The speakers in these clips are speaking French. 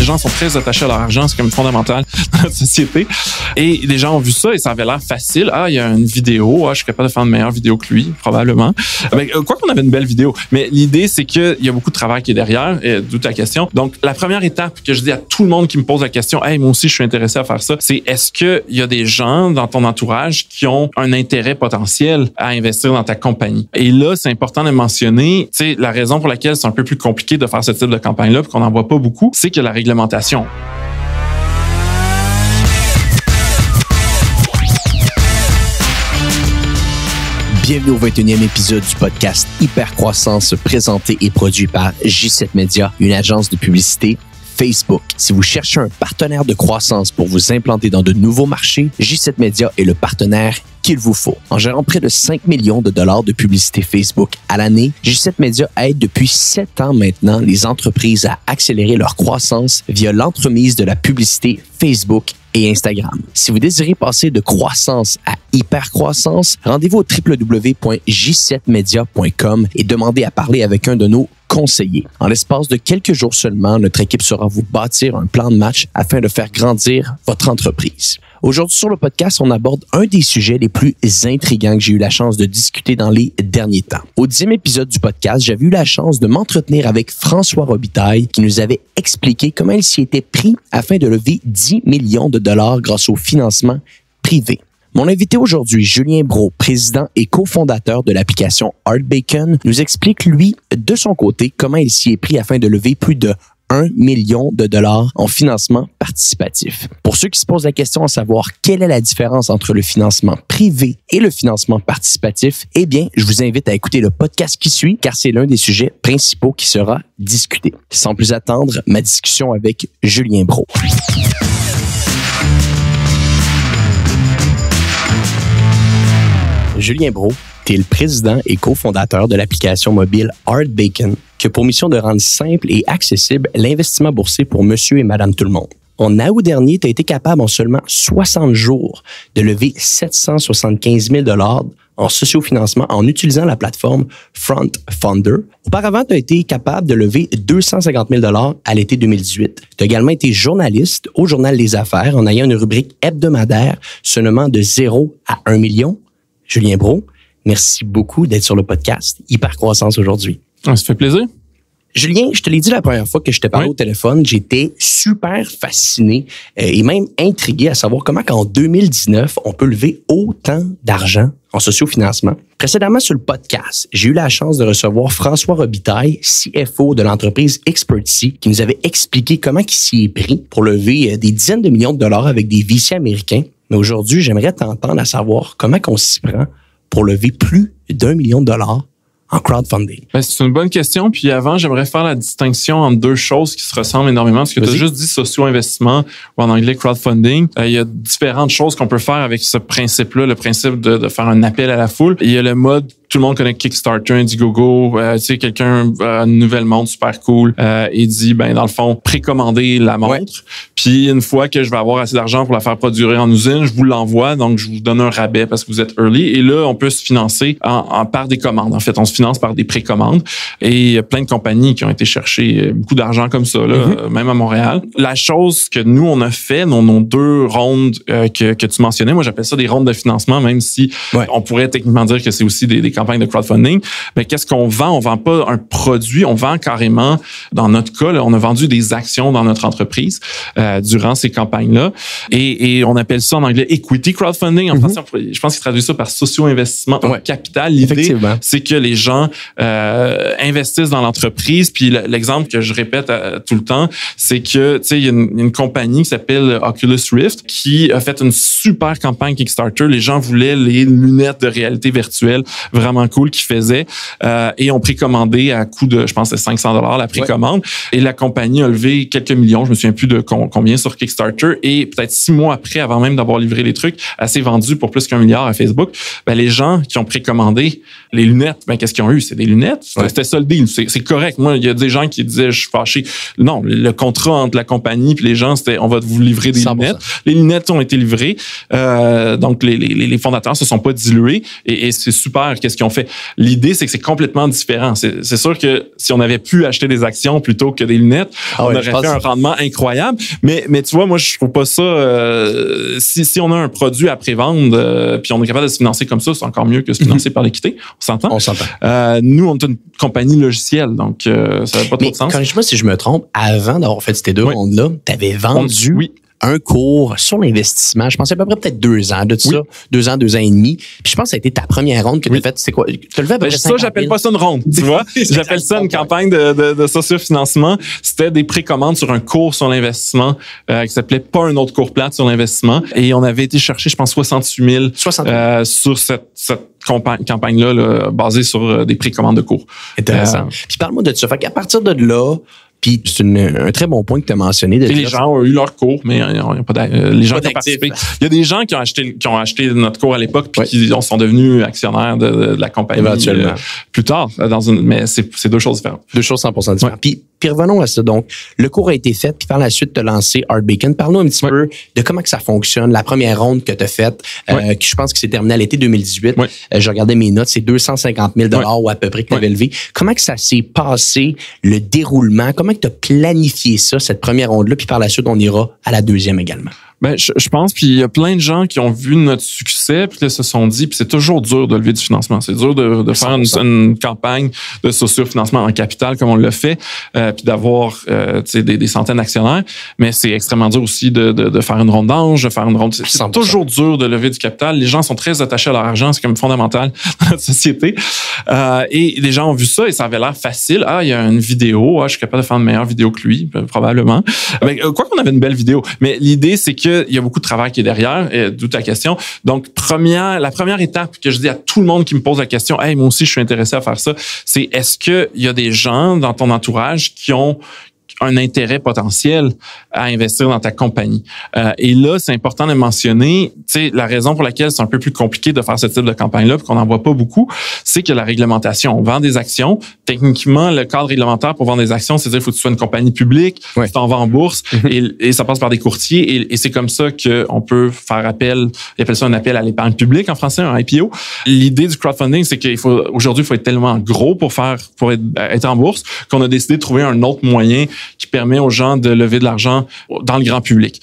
gens sont très attachés à leur argent, c'est comme fondamental dans notre société. Et les gens ont vu ça et ça avait l'air facile. Ah, il y a une vidéo, je suis capable de faire une meilleure vidéo que lui, probablement. Quoi qu'on avait une belle vidéo. Mais l'idée, c'est qu'il y a beaucoup de travail qui est derrière, d'où ta question. Donc, la première étape que je dis à tout le monde qui me pose la question, hey, moi aussi, je suis intéressé à faire ça, c'est est-ce qu'il y a des gens dans ton entourage qui ont un intérêt potentiel à investir dans ta compagnie? Et là, c'est important de mentionner, tu sais, la raison pour laquelle c'est un peu plus compliqué de faire ce type de campagne-là, puis qu'on n'en voit pas beaucoup, c'est que la réglementation. Bienvenue au 21e épisode du podcast Hypercroissance, présenté et produit par J7 Media, une agence de publicité Facebook. Si vous cherchez un partenaire de croissance pour vous implanter dans de nouveaux marchés, J7 Media est le partenaire qu'il vous faut. En gérant près de 5 millions de dollars de publicité Facebook à l'année, J7 Media aide depuis 7 ans maintenant les entreprises à accélérer leur croissance via l'entremise de la publicité Facebook et Instagram. Si vous désirez passer de croissance à hypercroissance, rendez-vous au www.j7media.com et demandez à parler avec un de nos conseillers. En l'espace de quelques jours seulement, notre équipe saura vous bâtir un plan de match afin de faire grandir votre entreprise. Aujourd'hui, sur le podcast, on aborde un des sujets les plus intrigants que j'ai eu la chance de discuter dans les derniers temps. Au 10e épisode du podcast, j'avais eu la chance de m'entretenir avec François Robitaille qui nous avait expliqué comment il s'y était pris afin de lever 10 millions de dollars grâce au financement privé. Mon invité aujourd'hui, Julien Brault, président et cofondateur de l'application ArtBacon, nous explique, lui, de son côté, comment il s'y est pris afin de lever plus de 1 million de dollars en financement participatif. Pour ceux qui se posent la question à savoir quelle est la différence entre le financement privé et le financement participatif, eh bien, je vous invite à écouter le podcast qui suit car c'est l'un des sujets principaux qui sera discuté. Sans plus attendre, ma discussion avec Julien Brault. Julien Brault, tu es le président et cofondateur de l'application mobile ArtBacon, qui a pour mission de rendre simple et accessible l'investissement boursier pour monsieur et madame tout le monde. En août dernier, tu as été capable en seulement 60 jours de lever 775 000 $ en sociofinancement en utilisant la plateforme Front Funder. Auparavant, tu as été capable de lever 250 000 $ à l'été 2018. Tu as également été journaliste au Journal des Affaires en ayant une rubrique hebdomadaire se nommant de 0 à 1 million. Julien Brault, merci beaucoup d'être sur le podcast Hypercroissance aujourd'hui. Ça fait plaisir. Julien, je te l'ai dit la première fois que je t'ai parlé au téléphone, j'étais super fasciné et même intrigué à savoir comment qu'en 2019, on peut lever autant d'argent en sociofinancement. Précédemment sur le podcast, j'ai eu la chance de recevoir François Robitaille, CFO de l'entreprise Expertise, qui nous avait expliqué comment il s'y est pris pour lever des dizaines de millions de dollars avec des VC américains. Mais aujourd'hui, j'aimerais t'entendre à savoir comment on s'y prend pour lever plus d'1 million de dollars en crowdfunding. C'est une bonne question. Puis avant, j'aimerais faire la distinction entre deux choses qui se ressemblent énormément. Parce que tu as juste dit socio-investissement ou en anglais crowdfunding. Il y a différentes choses qu'on peut faire avec ce principe-là, le principe de faire un appel à la foule. Il y a le mode, tout le monde connaît Kickstarter, Indiegogo. Tu sais, quelqu'un, une nouvelle montre super cool, et dit, dans le fond, précommander la montre. Ouais. Puis une fois que je vais avoir assez d'argent pour la faire produire en usine, je vous l'envoie. Donc, je vous donne un rabais parce que vous êtes early. Et là, on peut se financer par des commandes. En fait, on se finance par des précommandes. Et il y a plein de compagnies qui ont été chercher beaucoup d'argent comme ça, là, même à Montréal. La chose que nous, on a fait dans nos 2 rondes que tu mentionnais, moi, j'appelle ça des rondes de financement, même si on pourrait techniquement dire que c'est aussi des campagnes de crowdfunding. Mais qu'est-ce qu'on vend? On vend pas un produit, on vend carrément, dans notre cas, là, on a vendu des actions dans notre entreprise durant ces campagnes-là. Et on appelle ça en anglais equity crowdfunding. En français, je pense qu'ils traduisent ça par socio-investissement en capital. L'idée, c'est que les gens investissent dans l'entreprise. Puis l'exemple que je répète tout le temps, c'est que, tu sais, il y a une compagnie qui s'appelle Oculus Rift qui a fait une super campagne Kickstarter. Les gens voulaient les lunettes de réalité virtuelle vraiment cool qu'ils faisaient et ont précommandé à coût de, je pense, de 500 $ la précommande. Et la compagnie a levé quelques millions, je me souviens plus de combien sur Kickstarter. Et peut-être 6 mois après, avant même d'avoir livré les trucs, elle s'est vendue pour plus qu'1 milliard à Facebook. Les gens qui ont précommandé les lunettes, qu'est-ce qu'ils ont eu? C'est des lunettes. C'était ça le deal. C'est correct. Moi, il y a des gens qui disaient, je suis fâché. Non, le contrat entre la compagnie et les gens, c'était, on va vous livrer des 100%. Lunettes. Les lunettes ont été livrées. Donc, les fondateurs se sont pas dilués. Et c'est super. Qu'est-ce qu'ils ont fait. L'idée, c'est que c'est complètement différent. C'est sûr que si on avait pu acheter des actions plutôt que des lunettes, on aurait fait un rendement incroyable. Mais tu vois, moi, je trouve pas ça... si on a un produit à prévendre, puis on est capable de se financer comme ça, c'est encore mieux que se financer par l'équité. On s'entend? On s'entend. Nous, on est une compagnie logicielle, donc ça n'a pas trop de sens. Corrige-moi si je me trompe, avant d'avoir fait ces deux rondes-là, tu avais vendu un cours sur l'investissement. Je pensais à peu près peut-être 2 ans de tout ça. 2 ans, 2 ans et demi. Puis je pense que ça a été ta première ronde que tu as faite. C'est quoi? Tu as levé à peu près 50 000. Ça, j'appelle pas ça une ronde, tu vois. J'appelle ça une campagne de sociofinancement. C'était des précommandes sur un cours sur l'investissement qui s'appelait Pas un autre cours plate sur l'investissement. Et on avait été chercher, je pense, 68 000 sur cette campagne-là là, basée sur des précommandes de cours. Intéressant. Puis parle-moi de ça. Fait qu'à partir de là, puis c'est un très bon point que tu as mentionné. Les gens ont eu leur cours, mais les gens qui ont participé. Il y a des gens qui ont acheté notre cours à l'époque puis qui sont devenus actionnaires de la compagnie plus tard. Mais c'est 2 choses différentes. 2 choses 100% différentes. Puis revenons à ça. Donc, le cours a été fait, puis par la suite, tu as lancé Art Bacon. Parle-nous un petit peu de comment que ça fonctionne, la première ronde que tu as faite, qui je pense que s'est terminée à l'été 2018. Je regardais mes notes, c'est 250 000 ou à peu près que tu avais levé. Comment que ça s'est passé, le déroulement? Comment que tu as planifié ça, cette première ronde-là, puis par la suite, on ira à la deuxième également? Ben, je pense, puis il y a plein de gens qui ont vu notre succès, puis qui se sont dit, puis c'est toujours dur de lever du financement. C'est dur de faire une campagne de sociofinancement en capital comme on l'a fait, puis d'avoir des centaines d'actionnaires. Mais c'est extrêmement dur aussi de faire une ronde d'ange, de faire une ronde. C'est toujours dur de lever du capital. Les gens sont très attachés à leur argent, c'est comme fondamental dans notre société. Et les gens ont vu ça et ça avait l'air facile. Ah, il y a une vidéo. Ah, je suis capable de faire une meilleure vidéo que lui, probablement. Mais quoi qu'on avait une belle vidéo. Mais l'idée, c'est qu'il y a beaucoup de travail qui est derrière, d'où ta question. Donc, la première étape que je dis à tout le monde qui me pose la question, hey, moi aussi, je suis intéressé à faire ça, c'est est-ce qu'il y a des gens dans ton entourage qui ont un intérêt potentiel à investir dans ta compagnie. Et là, c'est important de mentionner, tu sais, la raison pour laquelle c'est un peu plus compliqué de faire ce type de campagne-là, puis qu'on n'en voit pas beaucoup, c'est que la réglementation. On vend des actions. Techniquement, le cadre réglementaire pour vendre des actions, c'est-à-dire qu'il faut que tu sois une compagnie publique, tu t'en vas en bourse, et ça passe par des courtiers, et c'est comme ça qu'on peut faire appel, ils appellent ça un appel à l'épargne publique en français, un IPO. L'idée du crowdfunding, c'est qu'aujourd'hui, il faut être tellement gros pour être en bourse, qu'on a décidé de trouver un autre moyen qui permet aux gens de lever de l'argent dans le grand public.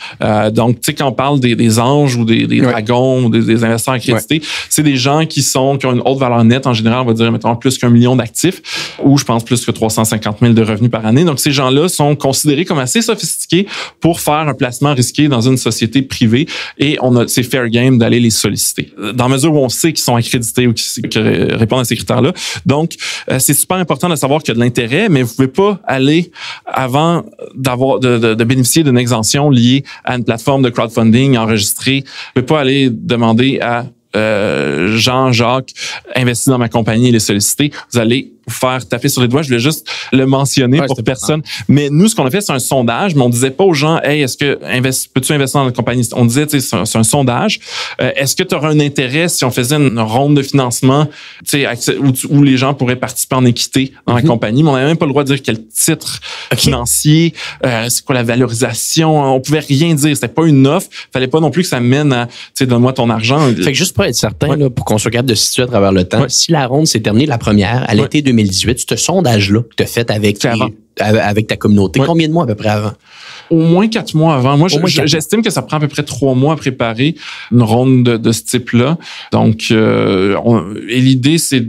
Donc, tu sais, quand on parle des anges ou des dragons ou des investisseurs accrédités, c'est des gens qui ont une haute valeur nette. En général, on va dire, mettons, plus qu'1 million d'actifs ou, je pense, plus que 350 000 de revenus par année. Donc, ces gens-là sont considérés comme assez sophistiqués pour faire un placement risqué dans une société privée et c'est fair game d'aller les solliciter. Dans la mesure où on sait qu'ils sont accrédités ou qu'ils répondent à ces critères-là. Donc, c'est super important de savoir qu'il y a de l'intérêt, mais vous pouvez pas aller avant de bénéficier d'une exemption liée à une plateforme de crowdfunding enregistrée. Vous ne pouvez pas aller demander à Jean-Jacques, investir dans ma compagnie et les solliciter. Vous allez vous faire taper sur les doigts. Je voulais juste le mentionner pour personne. Mais nous, ce qu'on a fait, c'est un sondage, mais on disait pas aux gens, hey, peux-tu investir dans la compagnie? On disait, tu sais, c'est un sondage. Est-ce que tu auras un intérêt si on faisait une ronde de financement, tu sais, où les gens pourraient participer en équité dans la compagnie? Mais on n'avait même pas le droit de dire quel titre financier, c'est quoi la valorisation. On pouvait rien dire. C'était pas une offre. Fallait pas non plus que ça mène à, tu sais, donne-moi ton argent. Fait que juste pour être certain, là, pour qu'on soit capable de se situer à travers le temps, si la ronde s'est terminée la première, à l'été 2018, ce sondage-là que tu as fait avec ta communauté, combien de mois à peu près avant? Au moins 4 mois avant. Moi, j'estime que ça prend à peu près 3 mois à préparer une ronde de ce type-là. Donc, et l'idée, c'est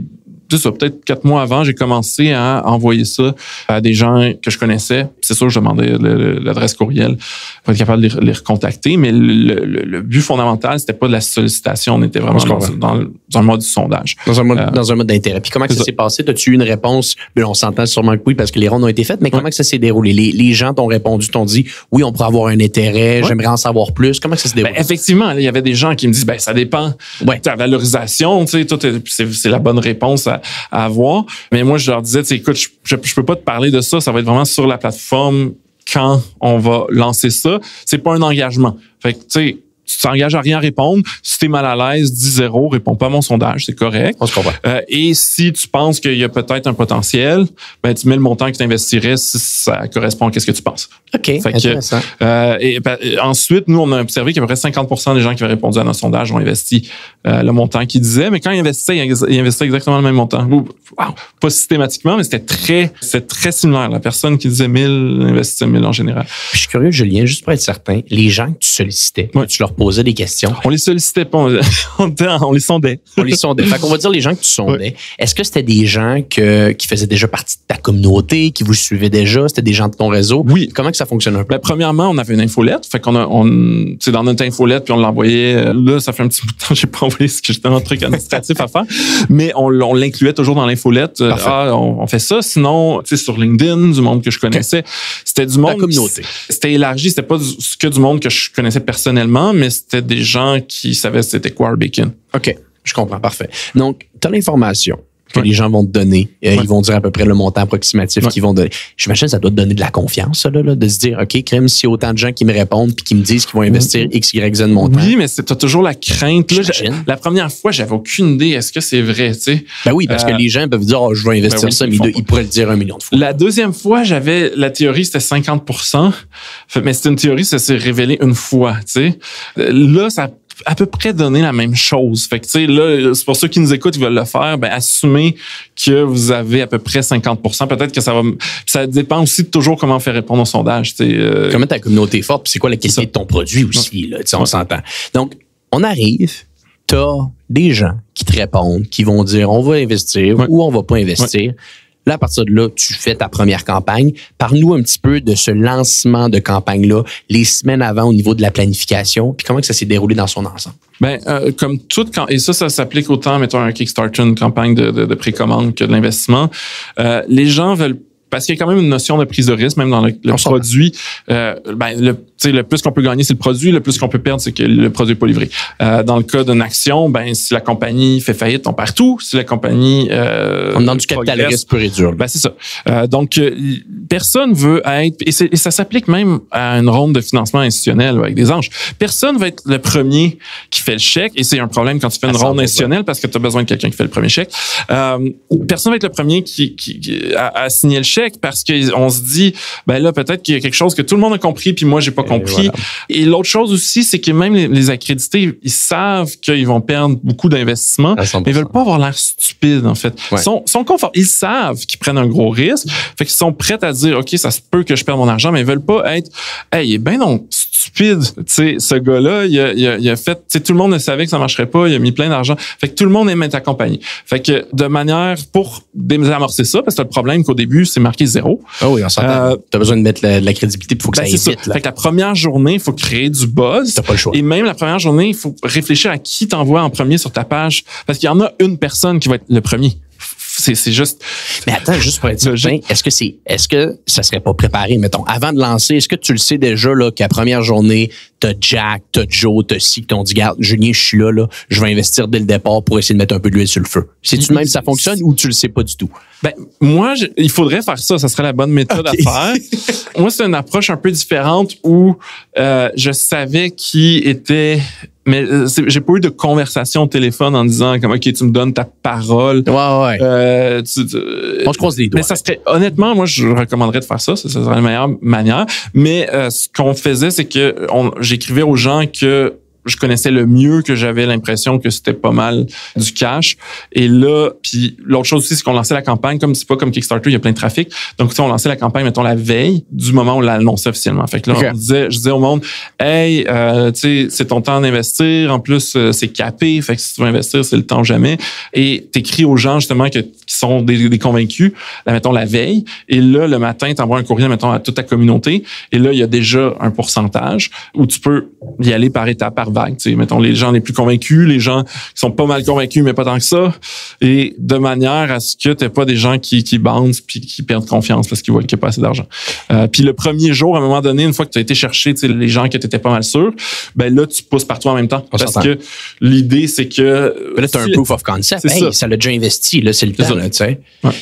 ça, peut-être 4 mois avant, j'ai commencé à envoyer ça à des gens que je connaissais. C'est sûr, je demandais l'adresse courriel pour être capable de les recontacter, mais le but fondamental, c'était pas de la sollicitation, on était vraiment dans un mode du sondage. Dans un mode d'intérêt. Puis comment ça s'est passé? As-tu eu une réponse? On s'entend sûrement que oui, parce que les rondes ont été faites, mais comment que ça s'est déroulé? Les gens t'ont répondu, t'ont dit, oui, on pourrait avoir un intérêt, j'aimerais en savoir plus. Comment ça s'est déroulé? Effectivement, il y avait des gens qui me disent, ça dépend de ta valorisation, tu sais, c'est la bonne réponse à avoir. Mais moi, je leur disais, écoute, je peux pas te parler de ça. Ça va être vraiment sur la plateforme quand on va lancer ça. C'est pas un engagement. Fait que, tu sais, tu t'engages à rien répondre. Si t'es mal à l'aise, dis 0, réponds pas à mon sondage, c'est correct. On se comprend. Et si tu penses qu'il y a peut-être un potentiel, ben tu mets le montant que tu investirais si ça correspond à ce que tu penses. OK, intéressant. Ensuite, nous, on a observé qu'à peu près 50% des gens qui avaient répondu à notre sondage ont investi le montant qu'ils disaient, mais quand ils investissaient exactement le même montant. Wow, pas systématiquement, mais c'était très similaire. La personne qui disait 1000 investissait 1000 en général. Puis, je suis curieux, Julien, juste pour être certain, les gens que tu sollicitais, tu leur posais des questions. On les sollicitait pas, on les sondait. On les sondait. Fait qu'on va dire les gens que tu sondais. Est-ce que c'était des gens qui faisaient déjà partie de ta communauté, qui vous suivaient déjà? C'était des gens de ton réseau? Oui. Comment que ça fonctionne un peu? Ben, premièrement, on avait une infolette. Fait qu'on c'est dans notre infolette, puis on l'envoyait. Là, ça fait un petit bout de temps que j'ai pas envoyé ce que j'étais dans un truc administratif à faire. Mais on l'incluait toujours dans l'infolette. On fait ça. Sinon, tu sais, sur LinkedIn, du monde que je connaissais. C'était du monde. La communauté. C'était élargi. C'était pas que du monde que je connaissais personnellement, mais c'était des gens qui savaient c'était quoi Bacon. OK. Je comprends. Parfait. Donc, tu as l'information que les gens vont te donner. Ils vont dire à peu près le montant approximatif qu'ils vont donner. J'imagine que ça doit te donner de la confiance, ça, là, de se dire, OK, crème, s'il y a autant de gens qui me répondent puis qui me disent qu'ils vont investir X, Y, Z montant. Oui, mais t'as toujours la crainte. Là, la première fois, j'avais aucune idée. Est-ce que c'est vrai, tu sais? Ben oui, parce que les gens peuvent dire, je vais investir ça, mais ils pourraient le dire 1 million de fois. La deuxième fois, j'avais la théorie, c'était 50%. Mais c'était une théorie, ça s'est révélé une fois, tu sais. Là, ça à peu près donner la même chose. Fait que, tu sais, là, c'est pour ceux qui nous écoutent, ils veulent le faire, ben, assumez que vous avez à peu près 50%. Peut-être que ça dépend aussi de toujours comment on fait répondre au sondage, tu sais. Comment ta communauté est forte, puis c'est quoi la qualité de ton produit aussi, là, tu sais, on s'entend. Donc, on arrive, t'as des gens qui te répondent, qui vont dire, on va investir ou on va pas investir. Là, à partir de là, tu fais ta première campagne. Parle-nous un petit peu de ce lancement de campagne-là, les semaines avant au niveau de la planification, puis comment que ça s'est déroulé dans son ensemble. Ben, comme tout, et ça s'applique autant, mettons, un Kickstarter, une campagne de précommande que de l'investissement. Les gens veulent, parce qu'il y a quand même une notion de prise de risque, même dans le produit. Le plus qu'on peut gagner, c'est le produit. Le plus qu'on peut perdre, c'est que le produit n'est pas livré. Dans le cas d'une action, ben si la compagnie fait faillite, on perd tout. Si la compagnie on demande du capital risque pur et dur. Ben c'est ça. Donc personne veut être, et ça s'applique même à une ronde de financement institutionnel avec des anges. Personne veut être le premier qui fait le chèque, et c'est un problème quand tu fais une ronde institutionnelle parce que tu as besoin de quelqu'un qui fait le premier chèque. Personne veut être le premier qui a signé le chèque parce qu'on se dit, ben là peut-être qu'il y a quelque chose que tout le monde a compris puis moi j'ai pas compris. Voilà. Et l'autre chose aussi, c'est que même les accrédités, ils savent qu'ils vont perdre beaucoup d'investissements, mais ils veulent pas avoir l'air stupides, en fait. Ils sont confortables. Ils savent qu'ils prennent un gros risque. Fait qu'ils sont prêts à dire, OK, ça se peut que je perde mon argent, mais ils veulent pas être, hey, il est bien non stupide. Tu sais, ce gars-là, il a fait, tu sais, tout le monde ne savait que ça marcherait pas, il a mis plein d'argent. Fait que tout le monde aime être accompagné. Fait que de manière, pour désamorcer ça, parce que le problème qu'au début, c'est marqué 0. Ah oui, on s'entend. T'as besoin de mettre de la crédibilité, il faut que ça aille vite. Là. Fait que la première journée, il faut créer du buzz. T'as pas le choix. Et même la première journée, il faut réfléchir à qui t'envoie en premier sur ta page. Parce qu'il y en a une personne qui va être le premier. C'est juste. Mais attends, juste pour être certain, est-ce que ça serait pas préparé, mettons, avant de lancer, est-ce que tu le sais déjà, là, qu'à la première journée, t'as Jack, t'as Joe, t'as Si, qui t'ont dit, garde, Julien, je suis là, je vais investir dès le départ pour essayer de mettre un peu d'huile sur le feu. C'est-tu même ça fonctionne ou tu le sais pas du tout? Ben, moi, il faudrait faire ça. Ça serait la bonne méthode à faire. Moi, c'est une approche un peu différente où, je savais qui était. Mais j'ai pas eu de conversation au téléphone en disant comme OK, tu me donnes ta parole. Ouais. On se croise les doigts. Mais ça serait honnêtement, moi je recommanderais de faire ça. Ça serait la meilleure manière. Mais ce qu'on faisait, c'est que j'écrivais aux gens que je connaissais le mieux, que j'avais l'impression que c'était pas mal du cash. Et là, puis l'autre chose aussi, c'est qu'on lançait la campagne, comme c'est pas comme Kickstarter, il y a plein de trafic. Donc, tu sais, on lançait la campagne, mettons, la veille du moment où on l'annonçait officiellement. Fait que là, je disais au monde, hey, tu sais, c'est ton temps d'investir. En plus, c'est capé. Fait que si tu veux investir, c'est le temps jamais. Et t'écris aux gens, justement, qui sont des convaincus, là, mettons, la veille. Et là, le matin, t'envoies un courriel, mettons, à toute ta communauté. Et là, il y a déjà un pourcentage où tu peux y aller par étapes, par vague. T'sais, mettons, les gens les plus convaincus, les gens qui sont pas mal convaincus, mais pas tant que ça. Et de manière à ce que t'aies pas des gens qui bandent puis qui perdent confiance parce qu'ils voient qu'il n'y a pas assez d'argent. Puis le premier jour, à un moment donné, une fois que tu as été chercher les gens que tu étais pas mal sûr, ben là, tu pousses partout en même temps. Parce que l'idée, c'est que... Là, tu as un proof of concept. Hey, ça l'a déjà investi. Là, c'est le temps. Tu sais.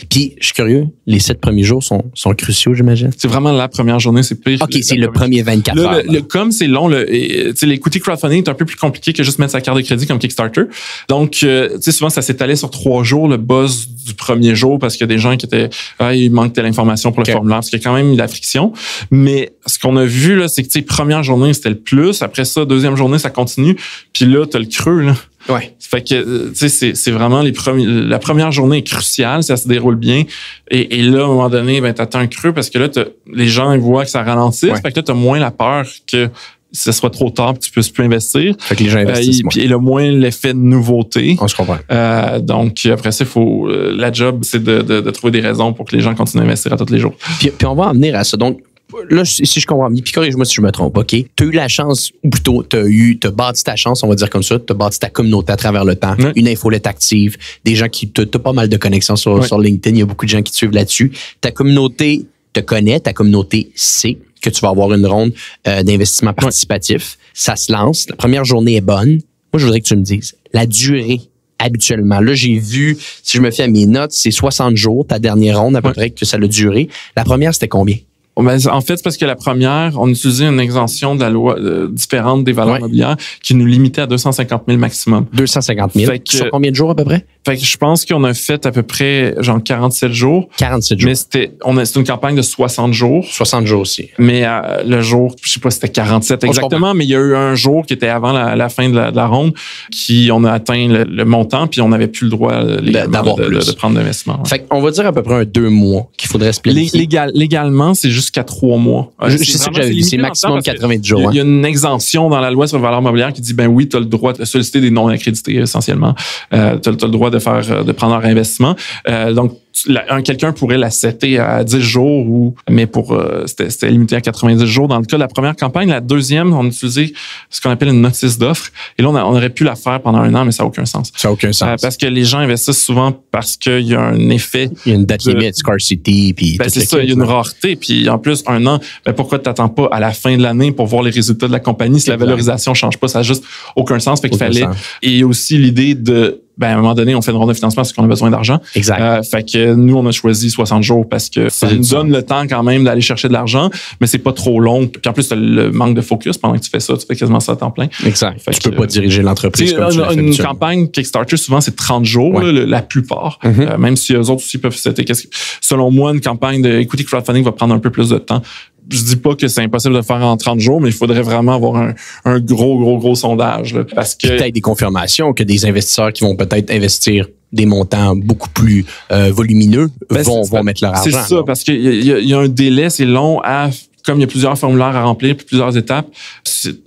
Puis, je suis curieux, les 7 premiers jours sont cruciaux, j'imagine. C'est vraiment la première journée, c'est pire. OK, c'est le premier 24 heures. Comme c'est long, l'equity crowdfunding, est un peu plus compliqué que juste mettre sa carte de crédit comme Kickstarter. Donc, tu sais, souvent, ça s'étalait sur 3 jours, le buzz du premier jour, parce qu'il y a des gens qui étaient, il manque telle information pour le formulaire, parce qu'il y a quand même de la friction. Mais ce qu'on a vu, là, c'est que, tu sais, première journée, c'était le plus. Après ça, deuxième journée, ça continue. Puis là, t'as le creux, là. Ouais. Fait que, tu sais, c'est vraiment la première journée est cruciale, ça se déroule bien. Et là, à un moment donné, ben, t'attends un creux parce que là, les gens, ils voient que ça ralentit. Ouais. Fait que là, t'as moins la peur que ce soit trop tard et que tu puisses plus investir. Fait que les gens investissent moins. Et le moins l'effet de nouveauté. On se comprend. Donc, après ça, la job, c'est de trouver des raisons pour que les gens continuent à investir à tous les jours. Puis on va en venir à ça. Donc, là, si je comprends bien, puis corrige-moi si je me trompe, OK? Tu as eu la chance, ou plutôt, t'as bâti ta chance, on va dire comme ça, tu as bâti ta communauté à travers le temps, une infolette active, des gens qui, t'as pas mal de connexions sur LinkedIn, il y a beaucoup de gens qui te suivent là-dessus. Ta communauté te connaît, ta communauté sait que tu vas avoir une ronde d'investissement participatif. Ça se lance, la première journée est bonne. Moi, je voudrais que tu me dises, la durée habituellement. Là, j'ai vu, si je me fie à mes notes, c'est 60 jours, ta dernière ronde à peu près que ça a duré. La première, c'était combien? Ben, en fait, c'est parce que la première, on utilisait une exemption de la loi différente des valeurs mobilières qui nous limitait à 250 000 maximum. 250 000. Sur combien de jours à peu près? Fait que je pense qu'on a fait à peu près genre 47 jours. 47 jours. Mais c'était une campagne de 60 jours. 60 jours aussi. Mais le jour, je sais pas si c'était 47 exactement, mais il y a eu un jour qui était avant la fin de la ronde qui on a atteint le montant puis on n'avait plus le droit de prendre d'investissement. Ouais. Fait qu'on va dire à peu près un 2 mois qu'il faudrait se planifier. Légalement, c'est jusqu'à 3 mois. C'est ça que j'avais vu, c'est maximum 90 jours. Il y a une exemption dans la loi sur les valeurs mobilières qui dit, ben oui, tu as le droit de solliciter des non accrédités essentiellement. Tu as le droit de prendre un réinvestissement. Donc, quelqu'un pourrait la setter à 10 jours, mais c'était limité à 90 jours. Dans le cas de la première campagne, la deuxième, on utilisait ce qu'on appelle une notice d'offre. Et là, on aurait pu la faire pendant 1 an, mais ça n'a aucun sens. Ça n'a aucun sens. Parce que les gens investissent souvent parce qu'il y a un effet. Il y a une date limite, scarcity, puis c'est ça, il y a une rareté. Puis en plus, 1 an, pourquoi tu n'attends pas à la fin de l'année pour voir les résultats de la compagnie si la valorisation ne change pas? Ça n'a juste aucun sens. Fait qu'il fallait. Et aussi l'idée de. À un moment donné, on fait une ronde de financement parce qu'on a besoin d'argent. Exact. Fait que nous, on a choisi 60 jours parce que ça nous donne le temps quand même d'aller chercher de l'argent, mais c'est pas trop long. Puis en plus, t'as le manque de focus pendant que tu fais ça. Tu fais quasiment ça à temps plein. Exact. Tu peux pas diriger l'entreprise comme tu l'as fait. Une campagne Kickstarter, souvent, c'est 30 jours, la plupart. Même si eux autres aussi peuvent setter. Selon moi, une campagne de equity crowdfunding va prendre un peu plus de temps. Je dis pas que c'est impossible de faire en 30 jours, mais il faudrait vraiment avoir un gros sondage. Là, parce que peut-être des confirmations que des investisseurs qui vont peut-être investir des montants beaucoup plus volumineux vont mettre leur argent. C'est ça, parce qu'il y a un délai, c'est long comme il y a plusieurs formulaires à remplir puis plusieurs étapes,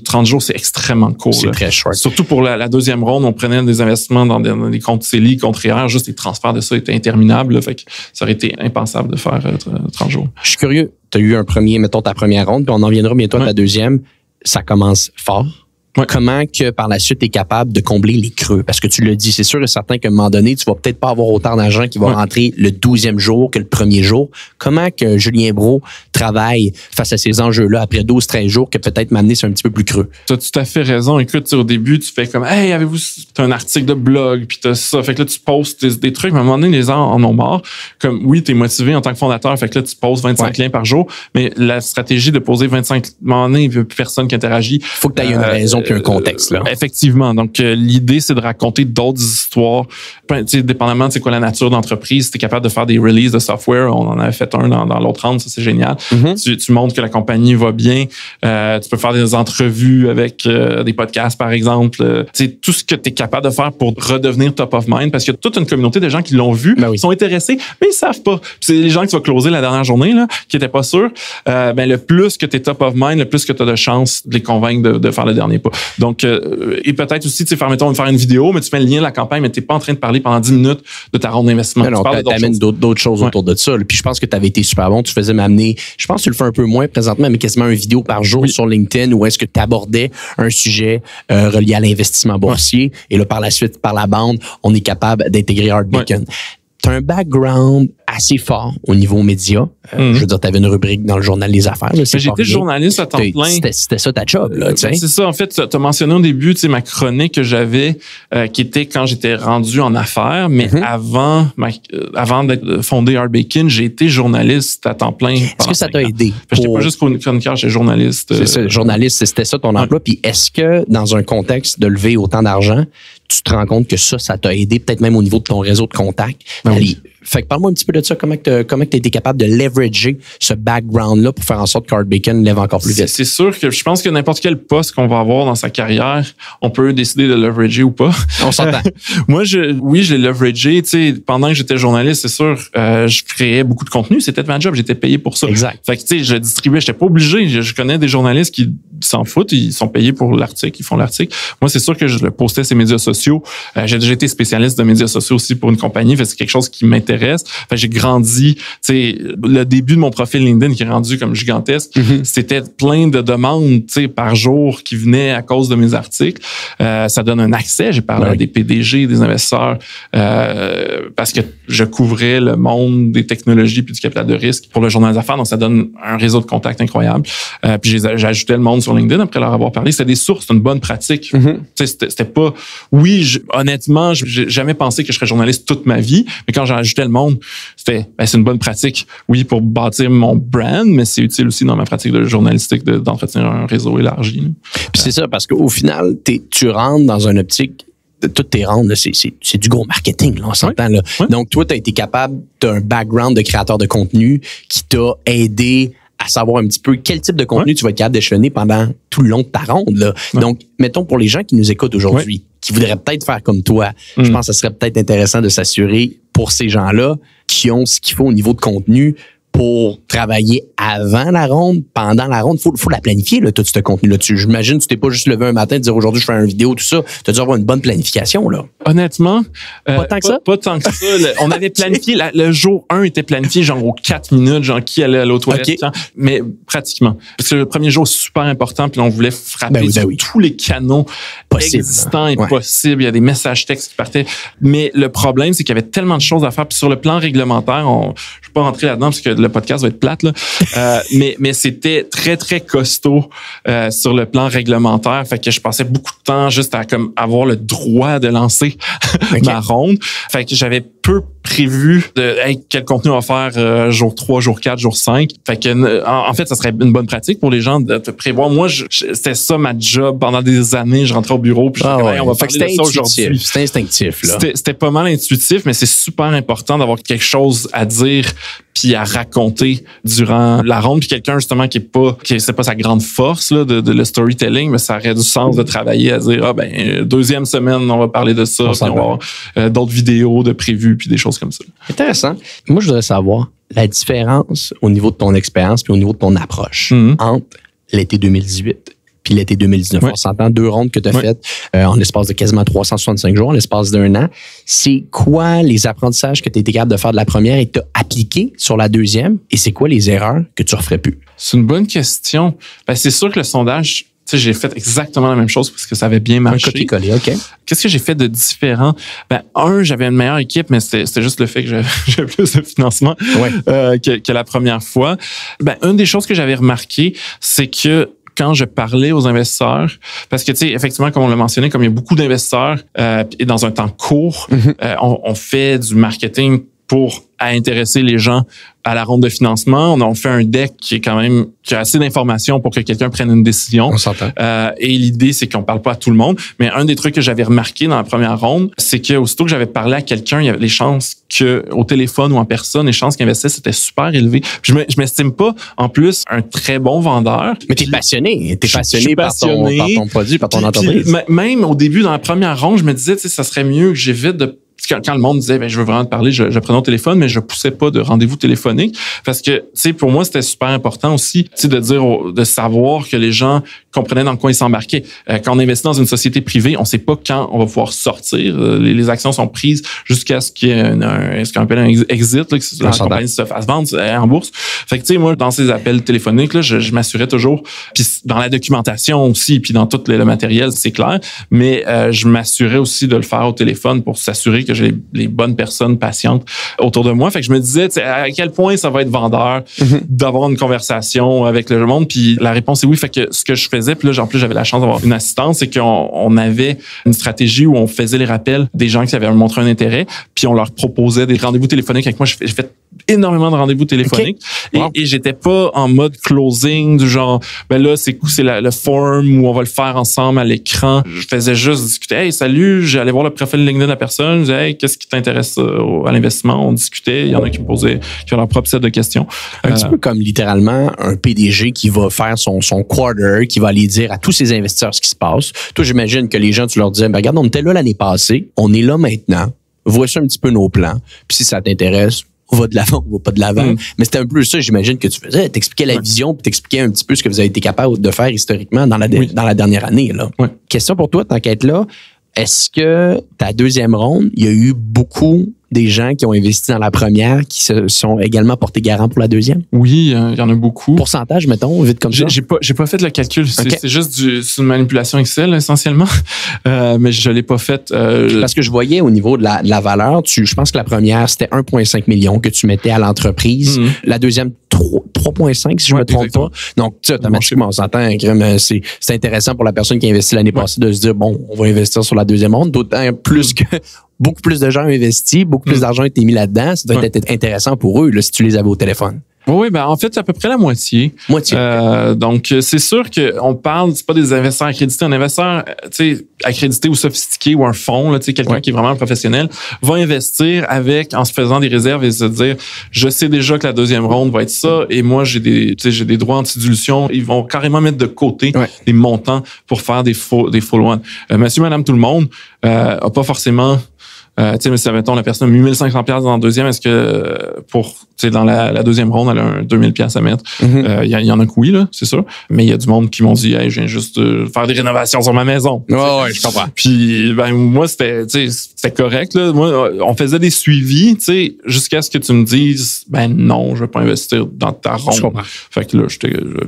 30 jours, c'est extrêmement court. C'est très short. Surtout pour la deuxième ronde, on prenait des investissements dans des comptes CELI, comptes REER, juste les transferts de ça étaient interminables. Là, fait que ça aurait été impensable de faire 30 jours. Je suis curieux. Tu as eu ta première ronde, puis on en viendra bientôt à ta deuxième. Ça commence fort. Ouais. Comment que par la suite tu es capable de combler les creux? Parce que tu l'as dit, c'est sûr et certain qu'à un moment donné, tu vas peut-être pas avoir autant d'argent qui va rentrer le 12e jour que le premier jour. Comment que Julien Brault travaille face à ces enjeux-là après 12-13 jours que peut-être m'amener sur un petit peu plus creux? Tu as tout à fait raison. Écoute, au début, tu fais comme, hey, t'as un article de blog, puis t'as ça. Fait que là, tu postes des trucs, mais à un moment donné, les gens en ont marre. Comme, oui, t'es motivé en tant que fondateur, fait que là, tu postes 25 liens par jour, mais la stratégie de poser 25, à un moment donné, il n'y a plus personne qui interagit. Faut que tu aies une raison puis un contexte, là. Effectivement. Donc, l'idée, c'est de raconter d'autres histoires. Dépendamment de c'est quoi la nature d'entreprise, si tu es capable de faire des releases de software, on en avait fait un dans l'autre round, ça c'est génial. Tu montres que la compagnie va bien. Tu peux faire des entrevues avec des podcasts, par exemple. Tout ce que tu es capable de faire pour redevenir top of mind, parce qu'il y a toute une communauté de gens qui l'ont vu, qui sont intéressés, mais ils savent pas. Puis c'est les gens qui vont closer la dernière journée, là, qui étaient pas sûrs. Le plus que tu es top of mind, le plus que tu as de chances de les convaincre de faire le dernier pas. Donc, et peut-être aussi, faire une vidéo, mais tu mets le lien de la campagne, mais tu n'es pas en train de parler pendant 10 minutes de ta ronde d'investissement. Non, tu amènes d'autres choses autour de ça. Puis je pense que tu avais été super bon. Tu faisais m'amener, je pense que tu le fais un peu moins présentement, mais quasiment une vidéo par jour sur LinkedIn où est-ce que tu abordais un sujet relié à l'investissement boursier. Et là, par la suite, par la bande, on est capable d'intégrer Art Beacon. Tu as un background assez fort au niveau média. Je veux dire, tu avais une rubrique dans le journal Les Affaires. Là, j'étais journaliste à temps plein. C'était ça ta job. Là, c'est ça, en fait, tu as mentionné au début ma chronique que j'avais qui était quand j'étais rendu en affaires, mais avant d'être fondé Art Bacon, j'ai été journaliste à temps plein. Est-ce que ça t'a aidé? J'étais pas juste chroniqueur, j'étais journaliste. C'est ça, journaliste, c'était ça ton emploi. Puis est-ce que dans un contexte de lever autant d'argent, tu te rends compte que ça t'a aidé peut-être même au niveau de ton réseau de contacts? Oui. Fait que parle-moi un petit peu de ça, comment tu as été capable de leverager ce background-là pour faire en sorte qu'Art Bacon lève encore plus vite? C'est sûr que je pense que n'importe quel poste qu'on va avoir dans sa carrière, on peut décider de leverager ou pas. On s'entend. Moi, je l'ai leveragé. Pendant que j'étais journaliste, c'est sûr, je créais beaucoup de contenu. C'était ma job, j'étais payé pour ça. Exact. Fait que je distribuais, j'étais pas obligé. Je connais des journalistes qui s'en foutent, ils sont payés pour l'article, ils font l'article. Moi, c'est sûr que je le postais sur les médias sociaux. J'ai déjà été spécialiste de médias sociaux aussi pour une compagnie, fait que c'est quelque chose qui m'intéresse. Fait que j'ai grandi, le début de mon profil LinkedIn qui est rendu comme gigantesque, c'était plein de demandes, par jour qui venaient à cause de mes articles. Ça donne un accès. J'ai parlé à des PDG, des investisseurs, parce que je couvrais le monde des technologies puis du capital de risque pour le journal des affaires. Donc, ça donne un réseau de contacts incroyable. Puis j'ajoutais le monde sur LinkedIn après leur avoir parlé. C'était des sources, c'était une bonne pratique. C'était pas... Oui, honnêtement, j'ai jamais pensé que je serais journaliste toute ma vie, mais quand j'ai ajouté le monde, c'est une bonne pratique, oui, pour bâtir mon brand, mais c'est utile aussi dans ma pratique de journalistique d'entretenir un réseau élargi. Puis c'est ça, parce qu'au final, tu rentres dans une optique, toutes tes rentes, c'est du gros marketing, là, on s'entend. Là. Donc, toi, tu as été capable, tu as un background de créateur de contenu qui t'a aidé à savoir un petit peu quel type de contenu tu vas être capable d'échelonner pendant tout le long de ta ronde. Là. Donc, mettons pour les gens qui nous écoutent aujourd'hui, qui voudraient peut-être faire comme toi, je pense que ce serait peut-être intéressant de s'assurer pour ces gens-là qui ont ce qu'il faut au niveau de contenu pour travailler avant la ronde, pendant la ronde. Faut la planifier, là, tout ce contenu-là. J'imagine que tu t'es pas juste levé un matin et dire aujourd'hui, je fais une vidéo, tout ça. Tu as dû avoir une bonne planification, là. Honnêtement, pas tant que ça? Pas tant que ça. On avait planifié, le jour 1 était planifié genre aux 4 minutes, genre qui allait à l'autre toilette, mais pratiquement. Parce que le premier jour, c'est super important, puis on voulait frapper sur tous les canaux existants et possibles. Il y a des messages textes qui partaient. Mais le problème, c'est qu'il y avait tellement de choses à faire. Puis sur le plan réglementaire, je ne vais pas rentrer là-dedans parce que le podcast va être plate, là. Mais c'était très, très costaud sur le plan réglementaire. Fait que je passais beaucoup de temps juste à comme avoir le droit de lancer ma ronde. Fait que j'avais peu prévu de quel contenu on va faire jour 3, jour 4, jour 5. Fait que en fait, ça serait une bonne pratique pour les gens de te prévoir. Moi, c'était ça ma job pendant des années. Je rentrais au bureau puis on va parler de ça aujourd'hui. C'était instinctif, là. C'était pas mal intuitif, mais c'est super important d'avoir quelque chose à dire puis à raconter durant la ronde. Puis quelqu'un, justement, c'est pas sa grande force, là, de le storytelling, mais ça aurait du sens de travailler à dire, deuxième semaine, on va parler de ça, puis on va avoir d'autres vidéos de prévues, puis des choses comme ça. Intéressant. Moi, je voudrais savoir la différence au niveau de ton expérience puis au niveau de ton approche entre l'été 2018 puis l'été 2019. On s'entend 2 rondes que tu as faites en l'espace de quasiment 365 jours, en l'espace d'1 an. C'est quoi les apprentissages que tu étais capable de faire de la première et que tu as appliqué sur la deuxième? Et c'est quoi les erreurs que tu referais plus? C'est une bonne question. C'est sûr que le sondage, j'ai fait exactement la même chose parce que ça avait bien marché. Un copier-coller, OK. Qu'est-ce que j'ai fait de différent? J'avais une meilleure équipe, mais c'était juste le fait que j'avais plus de financement que la première fois. Une des choses que j'avais remarqué, c'est que quand je parlais aux investisseurs, parce que, effectivement, comme on l'a mentionné, comme il y a beaucoup d'investisseurs et dans un temps court, on fait du marketing pour intéresser les gens à la ronde de financement. On fait un deck qui a assez d'informations pour que quelqu'un prenne une décision. On s'entend. Et l'idée, c'est qu'on parle pas à tout le monde. Mais un des trucs que j'avais remarqué dans la première ronde, c'est que aussitôt que j'avais parlé à quelqu'un, il y avait les chances au téléphone ou en personne, les chances qu'il investisse étaient super élevées. Puis je m'estime pas, en plus, un très bon vendeur. Mais t'es passionné. T'es passionné par ton produit, par ton entreprise. Puis, même au début, dans la première ronde, je me disais, ça serait mieux que j'évite de... Quand le monde disait, je veux vraiment te parler, je prenais au téléphone, mais je poussais pas de rendez-vous téléphonique parce que, pour moi, c'était super important aussi, de dire, de savoir que les gens comprenaient dans quoi ils s'embarquaient. Quand on investit dans une société privée, on sait pas quand on va pouvoir sortir. Les actions sont prises jusqu'à ce qu'il y ait ce qu'on appelle un exit, là, que la compagnie se fasse vendre en bourse. Fait que, moi, dans ces appels téléphoniques, là, je m'assurais toujours, puis dans la documentation aussi, puis dans tout le matériel, c'est clair, mais je m'assurais aussi de le faire au téléphone pour s'assurer que j'ai les bonnes personnes patientes autour de moi. Fait que je me disais, à quel point ça va être vendeur d'avoir une conversation avec le monde. Puis la réponse est oui. Fait que ce que je faisais, puis là, en plus, j'avais la chance d'avoir une assistante, c'est qu'on avait une stratégie où on faisait les rappels des gens qui avaient montré un intérêt, puis on leur proposait des rendez-vous téléphoniques avec moi. J'ai fait énormément de rendez-vous téléphoniques et j'étais pas en mode closing du genre, ben là, c'est le forum où on va le faire ensemble à l'écran. Je faisais juste discuter. Hey, salut, j'allais voir le profil LinkedIn de la personne. Je disais, hey, qu'est-ce qui t'intéresse à l'investissement? On discutait. Il y en a qui me posaient, qui ont leur propre set de questions. Un petit peu comme littéralement un PDG qui va faire son quarter, qui va aller dire à tous ses investisseurs ce qui se passe. Toi, j'imagine que les gens, tu leur disais, ben regarde, on était là l'année passée, on est là maintenant. Voici un petit peu nos plans. Puis si ça t'intéresse, on va de l'avant, on va pas de l'avant. Mais c'était un peu ça, j'imagine, que tu faisais. T'expliquais la vision, puis t'expliquais un petit peu ce que vous avez été capable de faire historiquement dans la dernière année, là. Question pour toi, tant qu'être là. Est-ce que ta deuxième ronde, il y a eu beaucoup des gens qui ont investi dans la première qui se sont également portés garants pour la deuxième? Oui, il y en a beaucoup. Pourcentage, mettons, vite comme ça? J'ai pas fait le calcul. C'est juste c'est une manipulation Excel, essentiellement. Mais je l'ai pas fait. Parce que je voyais au niveau de la valeur, je pense que la première, c'était 1,5 million que tu mettais à l'entreprise. La deuxième, 3,5 si je me trompe pas. Donc, tu sais, automatiquement, on s'entend, c'est intéressant pour la personne qui a investi l'année passée de se dire, bon, on va investir sur la deuxième ronde, d'autant plus que beaucoup plus de gens ont investi, beaucoup plus d'argent a été mis là-dedans. Ça doit être intéressant pour eux, là, si tu les avais au téléphone. Oui, ben en fait, c'est à peu près la moitié. Donc, c'est sûr qu'on parle, c'est pas des investisseurs accrédités. Un investisseur, tu sais, accrédité ou sophistiqué ou un fonds, là, tu sais, quelqu'un qui est vraiment un professionnel, va investir en se faisant des réserves et se dire, je sais déjà que la deuxième ronde va être ça et moi, j'ai des droits anti-dilution. Ils vont carrément mettre de côté des montants pour faire des follow-on. Monsieur, madame, tout le monde, a pas forcément... tu sais, mais si, mettons, la personne a mis 1500$ dans la deuxième, est-ce que dans la deuxième ronde, elle a un 2000$ à mettre? Il y en a que oui, là, c'est sûr. Mais il y a du monde qui m'ont dit, hey, je viens juste faire des rénovations sur ma maison. Ouais, je comprends. Puis, ben, moi, c'était correct, là. Moi, on faisait des suivis, tu sais, jusqu'à ce que tu me dises, ben, non, je veux pas investir dans ta ronde. Je comprends. Fait que là,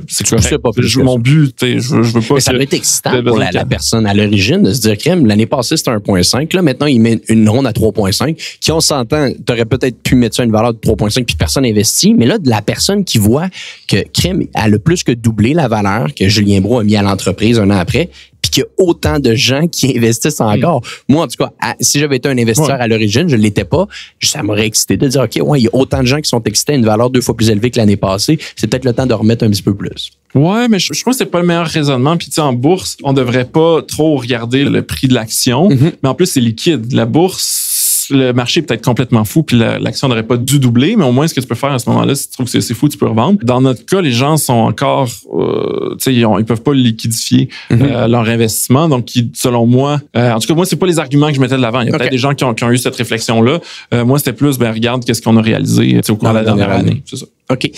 c'est correct. Mon but, tu sais, je veux pas. Mais ça doit être excitant pour la personne à l'origine de se dire, crème, l'année passée, c'était 1,5. Là, maintenant, il met une ronde à 3,5, qui, on s'entend, t'aurais peut-être pu mettre ça à une valeur de 3,5 puis personne investit, mais là, de la personne qui voit que crème a le plus que doublé la valeur que Julien Brault a mis à l'entreprise un an après, puis qu'il y a autant de gens qui investissent encore. Moi, en tout cas, si j'avais été un investisseur à l'origine, je ne l'étais pas, ça m'aurait excité de dire, OK, il y a autant de gens qui sont excités à une valeur 2 fois plus élevée que l'année passée, c'est peut-être le temps de remettre un petit peu plus. Ouais, mais je pense que c'est pas le meilleur raisonnement. Puis tu sais, en bourse, on devrait pas trop regarder le prix de l'action, mais en plus, c'est liquide. La bourse, le marché est peut-être complètement fou, puis l'action n'aurait pas dû doubler, mais au moins, ce que tu peux faire à ce moment-là, si tu trouves que c'est fou, tu peux revendre. Dans notre cas, les gens sont encore, tu sais, ils peuvent pas liquidifier leur investissement. Donc, selon moi, en tout cas, moi, c'est pas les arguments que je mettais de l'avant. Il y a peut-être des gens qui ont eu cette réflexion-là. Moi, c'était plus, regarde qu'est-ce qu'on a réalisé au cours de la dernière année. C'est ça. OK.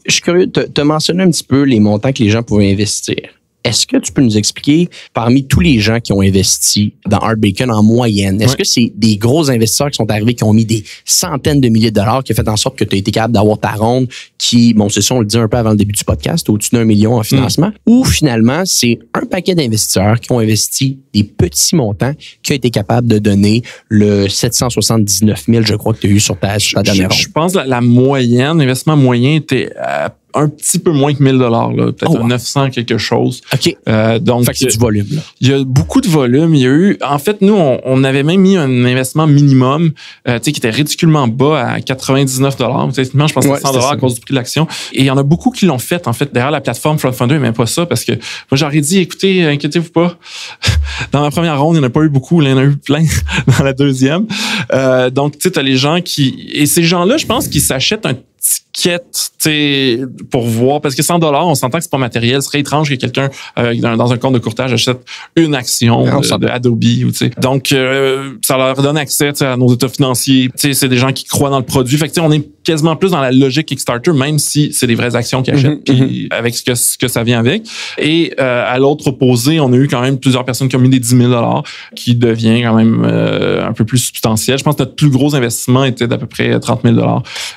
Je suis curieux, tu as mentionné un petit peu les montants que les gens pouvaient investir. Est-ce que tu peux nous expliquer, parmi tous les gens qui ont investi dans Art Bacon en moyenne, est-ce que c'est des gros investisseurs qui sont arrivés, qui ont mis des centaines de milliers de dollars, qui a fait en sorte que tu as été capable d'avoir ta ronde qui, bon, c'est ça, on le dit un peu avant le début du podcast, au-dessus d'1 million en financement, ou finalement, c'est un paquet d'investisseurs qui ont investi des petits montants, qui ont été capables de donner le 779 000, je crois, que tu as eu sur ta dernière ronde? Je pense que la moyenne, l'investissement moyen était un petit peu moins que 1 000 $, peut-être 900 quelque chose. OK. Donc, fait que c'est du volume, là. Il y a beaucoup de volume. Il y a eu, en fait, nous, on avait même mis un investissement minimum, qui était ridiculement bas à 99 $. Effectivement, je pense que 100 $ à cause du prix de l'action. Et il y en a beaucoup qui l'ont fait, en fait. Derrière la plateforme Crowdfunder, mais pas ça, parce que moi, j'aurais dit, écoutez, inquiétez-vous pas. Dans la première ronde, il n'y en a pas eu beaucoup. Il y en a eu plein dans la deuxième. Donc, tu sais, t'as les gens et ces gens-là, je pense qu'ils s'achètent un ticket, pour voir, parce que 100 $, on s'entend que c'est pas matériel. Ce serait étrange que quelqu'un dans un compte de courtage achète une action de Adobe. Donc, ça leur donne accès à nos états financiers. C'est des gens qui croient dans le produit. Fait que on est quasiment plus dans la logique Kickstarter, même si c'est des vraies actions qu'ils achètent, puis avec ce que ça vient avec. Et à l'autre opposé, on a eu quand même plusieurs personnes qui ont mis des 10 000 $, qui devient quand même un peu plus substantiel. Je pense que notre plus gros investissement était d'à peu près 30 000 $.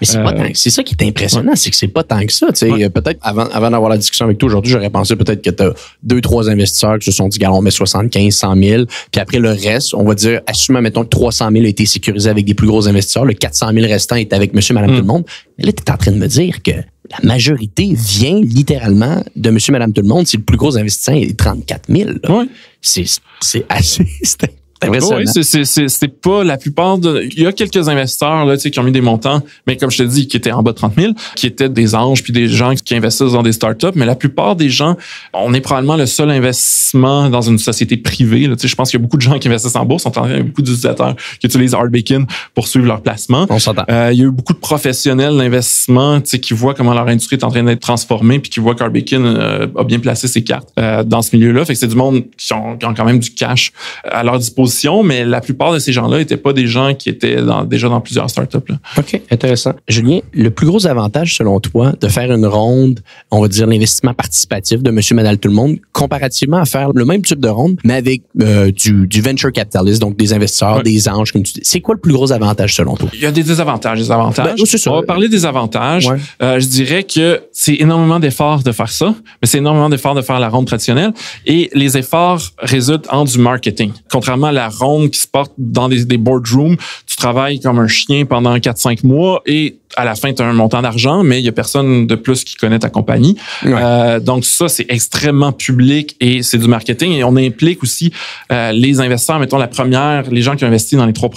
Mais c'est pas tant. C'est ça qui est impressionnant, c'est que c'est pas tant que ça. Peut-être avant d'avoir la discussion avec toi aujourd'hui, j'aurais pensé peut-être que tu as 2-3 investisseurs qui se sont dit, on met 75, 100 000, puis après le reste, on va dire, assumons, mettons que 300 000 a été sécurisé avec des plus gros investisseurs, le 400 000 restant est avec monsieur, madame, tout le monde. Mais là, tu es en train de me dire que la majorité vient littéralement de monsieur, madame, tout le monde. Si le plus gros investisseur est 34 000. Oui. C'est assez... Oui, c'est pas la plupart il y a quelques investisseurs là, qui ont mis des montants, mais comme je te dis, qui étaient en bas de 30 000, qui étaient des anges puis des gens qui investissent dans des startups, mais la plupart des gens, on est probablement le seul investissement dans une société privée. Là, je pense qu'il y a beaucoup de gens qui investissent en bourse, il y a beaucoup d'utilisateurs qui utilisent Arbacon pour suivre leur placement. On s'entend. Il y a eu beaucoup de professionnels d'investissement qui voient comment leur industrie est en train d'être transformée puis qui voient qu'Arbacon a bien placé ses cartes dans ce milieu-là. Fait que c'est du monde qui ont quand même du cash à leur disposition. Mais la plupart de ces gens-là n'étaient pas des gens qui étaient déjà dans plusieurs startups. Là. OK, intéressant. Julien, le plus gros avantage, selon toi, de faire une ronde, on va dire l'investissement participatif de monsieur, madame, tout le monde, comparativement à faire le même type de ronde, mais avec du venture capitalist, donc des investisseurs, des anges, comme tu dis. C'est quoi le plus gros avantage, selon toi? Il y a des désavantages, des avantages. Ben, c'est ça. On va parler des avantages. Ouais. Je dirais que c'est énormément d'efforts de faire ça, mais c'est énormément d'efforts de faire la ronde traditionnelle. Et les efforts résultent en du marketing. Contrairement à la ronde qui se porte dans des boardrooms, tu travailles comme un chien pendant 4-5 mois et à la fin, tu as un montant d'argent, mais il y a personne de plus qui connaît ta compagnie. Ouais. Donc ça, c'est extrêmement public et c'est du marketing. Et on implique aussi les investisseurs, mettons les gens qui ont investi dans les 3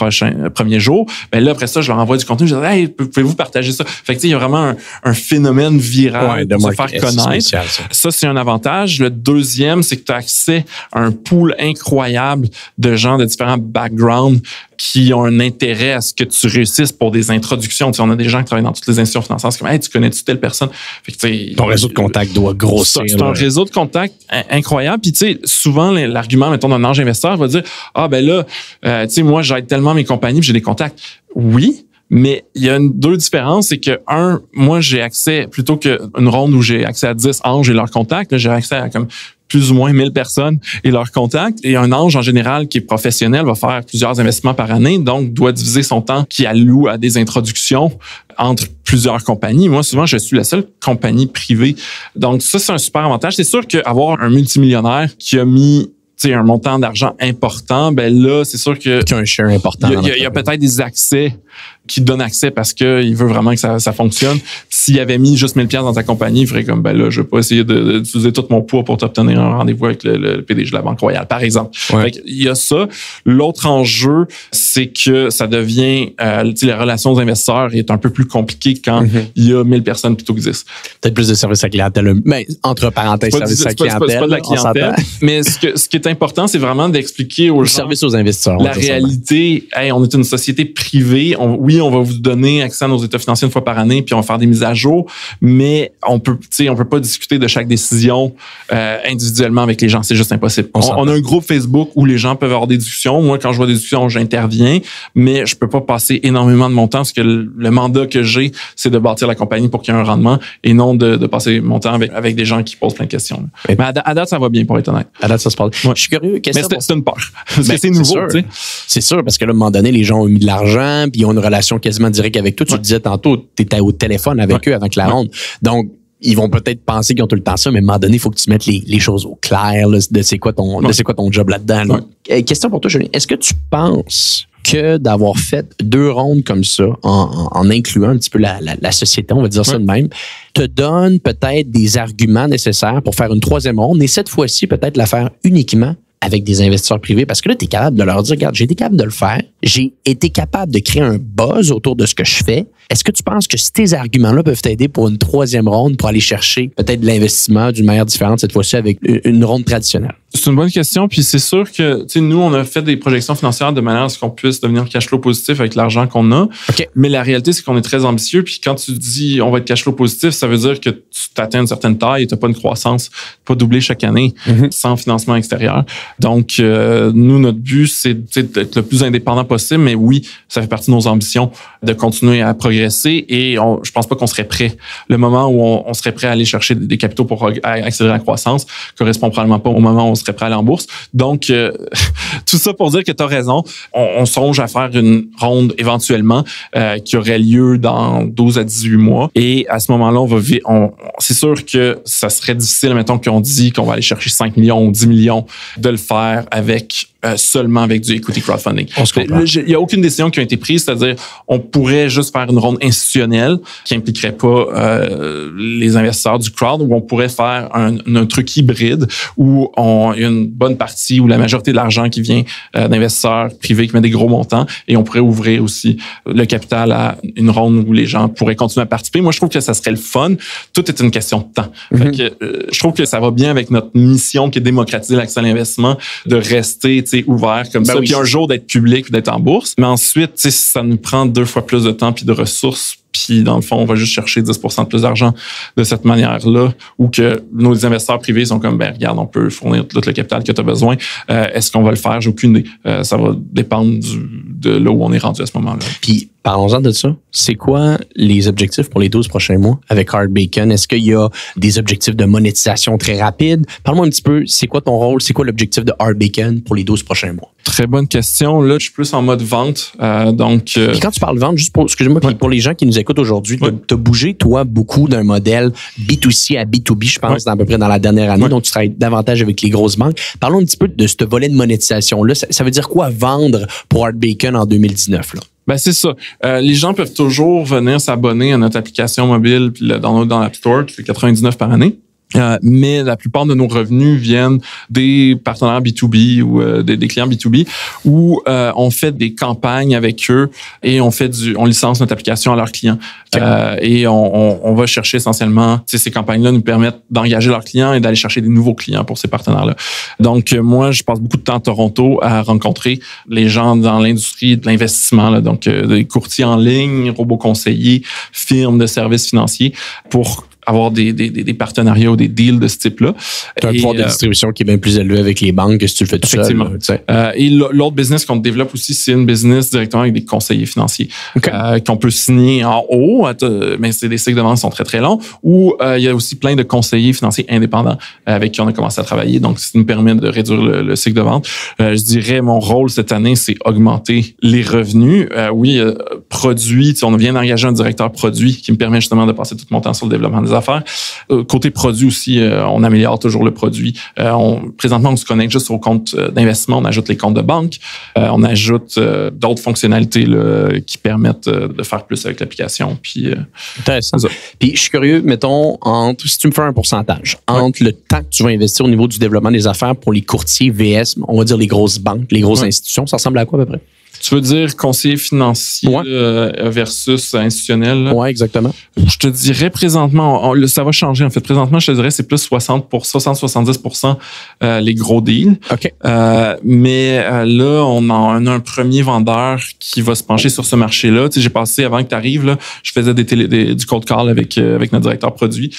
premiers jours. Ben là, après ça, je leur envoie du contenu. Je dis, hey, pouvez-vous partager ça? Fait que il y a vraiment un phénomène viral de se faire connaître. Spécial, ça, c'est un avantage. Le deuxième, c'est que tu as accès à un pool incroyable de gens de différents backgrounds qui ont un intérêt à ce que tu réussisses pour des introductions. Tu sais, on a des gens qui travaillent dans toutes les institutions financières. C'est comme, hey, tu connais-tu telle personne? Fait que, ton réseau de contacts doit grossir. C'est un réseau de contacts incroyable. Puis, tu sais, souvent, l'argument, mettons, d'un ange investisseur va dire, ah, ben là, tu sais, moi, j'aide tellement mes compagnies puis j'ai des contacts. Oui. Mais il y a deux différences, c'est que moi, j'ai accès, plutôt qu'une ronde où j'ai accès à 10 anges et leurs contacts, là, j'ai accès à comme plus ou moins 1000 personnes et leurs contacts. Et un ange, en général, qui est professionnel, va faire plusieurs investissements par année, donc doit diviser son temps qu'il alloue à des introductions entre plusieurs compagnies. Moi, souvent, je suis la seule compagnie privée. Donc ça, c'est un super avantage. C'est sûr qu'avoir un multimillionnaire qui a mis un montant d'argent important, ben là, c'est sûr que un share important. Il y a peut-être des accès qui donnent accès parce qu'il veut vraiment que ça fonctionne. S'il avait mis juste 1000$ dans ta compagnie, il ferait comme, ben là, je vais pas essayer d'utiliser tout mon poids pour t'obtenir un rendez-vous avec le PDG de la Banque Royale, par exemple. Ouais. Fait il y a ça. L'autre enjeu, c'est que ça devient, la relation aux investisseurs est un peu plus compliquée quand il y a 1000 personnes plutôt que 10. Peut-être plus de services à clientèle. Mais entre parenthèses, services à clientèle. C'est pas de la clientèle. Mais ce qui est important, c'est vraiment d'expliquer aux gens. Service aux investisseurs. La réalité, hey, on est une société privée. On va vous donner accès à nos états financiers une fois par année, puis on va faire des mises à jour, mais on peut pas discuter de chaque décision individuellement avec les gens. C'est juste impossible. On a un groupe Facebook où les gens peuvent avoir des discussions. Moi, quand je vois des discussions, j'interviens, mais je peux pas passer énormément de mon temps parce que le mandat que j'ai, c'est de bâtir la compagnie pour qu'il y ait un rendement et non de passer mon temps avec des gens qui posent plein de questions. Mais à date, ça va bien, pour être honnête. À date, ça se passe. Ouais. Je suis curieux. Mais c'est une peur. Parce que c'est nouveau, tu sais. C'est sûr, parce que là, à un moment donné, les gens ont mis de l'argent, puis ils ont une relation quasiment directe avec toi. Tu le disais tantôt, tu étais au téléphone avec eux avant que la ronde. Donc, ils vont peut-être penser qu'ils ont tout le temps ça, mais à un moment donné, il faut que tu mettes les choses au clair là, de c'est quoi ton job là-dedans. Là. Question pour toi, Julien. Est-ce que tu penses que d'avoir fait 2 rondes comme ça, en incluant un petit peu la société, on va dire ça de même, te donne peut-être des arguments nécessaires pour faire une 3e ronde et cette fois-ci, peut-être la faire uniquement avec des investisseurs privés, parce que là, tu es capable de leur dire, regarde, j'ai été capable de le faire, j'ai été capable de créer un buzz autour de ce que je fais. Est-ce que tu penses que ces arguments-là peuvent t'aider pour une 3e ronde pour aller chercher peut-être de l'investissement d'une manière différente cette fois-ci avec une ronde traditionnelle? C'est une bonne question, puis c'est sûr que, tu sais, nous, on a fait des projections financières de manière à ce qu'on puisse devenir cash flow positif avec l'argent qu'on a. Okay. Mais la réalité, c'est qu'on est très ambitieux, puis quand tu dis on va être cash flow positif, ça veut dire que tu t'atteins une certaine taille et tu n'as pas une croissance, pas doublée chaque année sans financement extérieur. Donc, nous, notre but, c'est d'être le plus indépendant possible, mais oui, ça fait partie de nos ambitions de continuer à progresser et je pense pas qu'on serait prêt. Le moment où on serait prêt à aller chercher des capitaux pour accélérer la croissance correspond probablement pas au moment où on serait prêt à aller en bourse. Donc, tout ça pour dire que tu as raison. On songe à faire une ronde éventuellement qui aurait lieu dans 12 à 18 mois. Et à ce moment-là, c'est sûr que ça serait difficile, mettons qu'on dit qu'on va aller chercher 5 millions ou 10 millions, de le faire avec seulement avec du equity crowdfunding. Il n'y a aucune décision qui a été prise, c'est-à-dire on pourrait juste faire une ronde institutionnelle qui impliquerait pas les investisseurs du crowd, ou on pourrait faire un truc hybride où il y a une bonne partie ou la majorité de l'argent qui vient d'investisseurs privés qui mettent des gros montants, et on pourrait ouvrir aussi le capital à une ronde où les gens pourraient continuer à participer. Moi, je trouve que ça serait le fun. Tout est une question de temps. Fait que, je trouve que ça va bien avec notre mission qui est démocratiser l'accès à l'investissement, de rester ouvert comme ça, puis un jour d'être public, puis d'être en bourse. Mais ensuite, ça nous prend 2 fois plus de temps puis de ressources. Puis, dans le fond, on va juste chercher 10% de plus d'argent de cette manière-là, ou que nos investisseurs privés sont comme, regarde, on peut fournir tout le capital que tu as besoin. Est-ce qu'on va le faire? J'ai aucune idée. Ça va dépendre de là où on est rendu à ce moment-là. Puis, parlons-en de ça. C'est quoi les objectifs pour les 12 prochains mois avec Hard Bacon? Est-ce qu'il y a des objectifs de monétisation très rapides? Parle-moi un petit peu, c'est quoi ton rôle? C'est quoi l'objectif de Hard Bacon pour les 12 prochains mois? Très bonne question. Là, je suis plus en mode vente. Et quand tu parles vente, juste pour les gens qui nous écoutent aujourd'hui, tu as bougé, toi, beaucoup d'un modèle B2C à B2B, je pense, à peu près dans la dernière année. Donc, tu travailles davantage avec les grosses banques. Parlons un petit peu de ce volet de monétisation-là. Ça veut dire quoi vendre pour Hard Bacon en 2019, là? Ben c'est ça. Les gens peuvent toujours venir s'abonner à notre application mobile puis le download dans l'App Store, qui fait 99 par année. Mais la plupart de nos revenus viennent des partenaires B2B ou des clients B2B où on fait des campagnes avec eux et on licence notre application à leurs clients. Okay. Et on va chercher essentiellement, ces campagnes-là nous permettent d'engager leurs clients et d'aller chercher des nouveaux clients pour ces partenaires-là. Donc, moi, je passe beaucoup de temps à Toronto à rencontrer les gens dans l'industrie de l'investissement, là, donc des courtiers en ligne, robots conseillers, firmes de services financiers pour avoir des partenariats ou des deals de ce type-là. Tu as un pouvoir de distribution qui est bien plus élevé avec les banques que si tu le fais tout seul. Et l'autre business qu'on développe aussi, c'est une business directement avec des conseillers financiers qu'on peut signer en haut, mais c'est des cycles de vente qui sont très, très longs, ou il y a aussi plein de conseillers financiers indépendants avec qui on a commencé à travailler. Donc, ça nous permet de réduire le cycle de vente. Je dirais, mon rôle cette année, c'est augmenter les revenus. Oui, produits, on vient d'engager un directeur produit qui me permet justement de passer tout mon temps sur le développement des affaires. Côté produit aussi, on améliore toujours le produit. Présentement, on se connecte juste aux comptes d'investissement, on ajoute les comptes de banque, on ajoute d'autres fonctionnalités là, qui permettent de faire plus avec l'application. Puis, intéressant. Puis je suis curieux, mettons, si tu me fais un pourcentage, entre le temps que tu vas investir au niveau du développement des affaires pour les courtiers VS, on va dire les grosses banques, les grosses institutions, ça ressemble à quoi à peu près? Tu veux dire conseiller financier versus institutionnel? Oui, exactement. Je te dirais présentement, ça va changer en fait. Présentement, je te dirais c'est plus 60-70% les gros deals. OK. Mais là, on a un premier vendeur qui va se pencher sur ce marché-là. Tu sais, j'ai passé, avant que tu arrives, là, je faisais du cold call avec notre directeur produit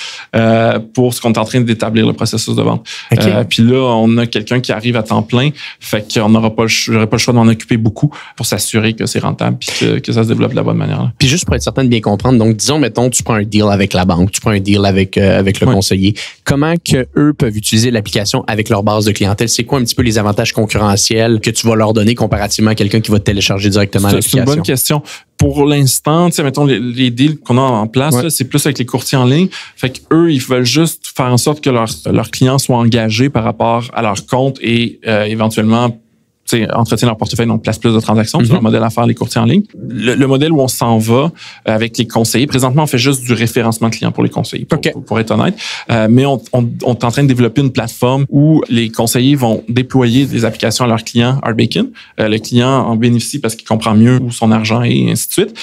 pour ce qu'on est en train d'établir le processus de vente. Okay. Puis là, on a quelqu'un qui arrive à temps plein. Fait qu'on n'aura pas j'aurais pas le choix de m'en occuper beaucoup pour s'assurer que c'est rentable puis que ça se développe de la bonne manière. Là. Puis juste pour être certain de bien comprendre, donc disons, mettons, tu prends un deal avec la banque, tu prends un deal avec le conseiller. Comment que eux peuvent utiliser l'application avec leur base de clientèle? C'est quoi un petit peu les avantages concurrentiels que tu vas leur donner comparativement à quelqu'un qui va télécharger directement l'application? C'est une bonne question. Pour l'instant, tu sais, mettons, les deals qu'on a en place, là, c'est plus avec les courtiers en ligne. Fait qu'eux, ils veulent juste faire en sorte que leurs clients soient engagés par rapport à leur compte et éventuellement entretiennent leur portefeuille, donc place plus de transactions. C'est leur modèle à faire, les courtiers en ligne. Le modèle où on s'en va avec les conseillers, présentement, on fait juste du référencement client pour les conseillers, pour être honnête. Mais on est en train de développer une plateforme où les conseillers vont déployer des applications à leurs clients Hard Bacon. Le client en bénéficie parce qu'il comprend mieux où son argent est, et ainsi de suite.